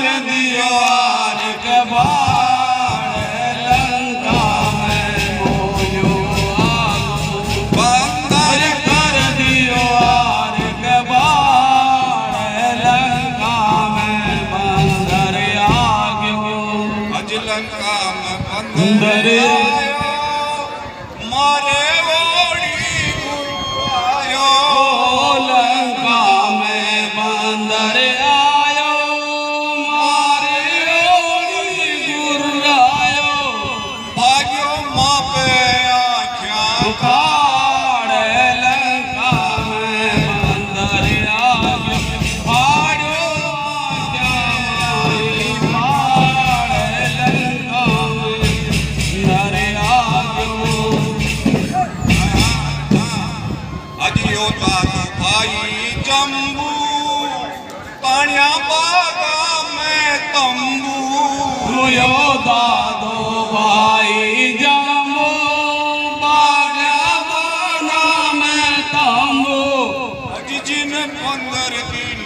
कर दियो आर के बाण लंका में मोयो आगो बंदर कर दियो आर के बाण लंका में बंदर आगो अज लंका में बंदर आयो मारे भाई जम्बू पानिया बागा में तंबू यो दादो भाई जम्बू बागा बागा में तंबू जिन 15 दिन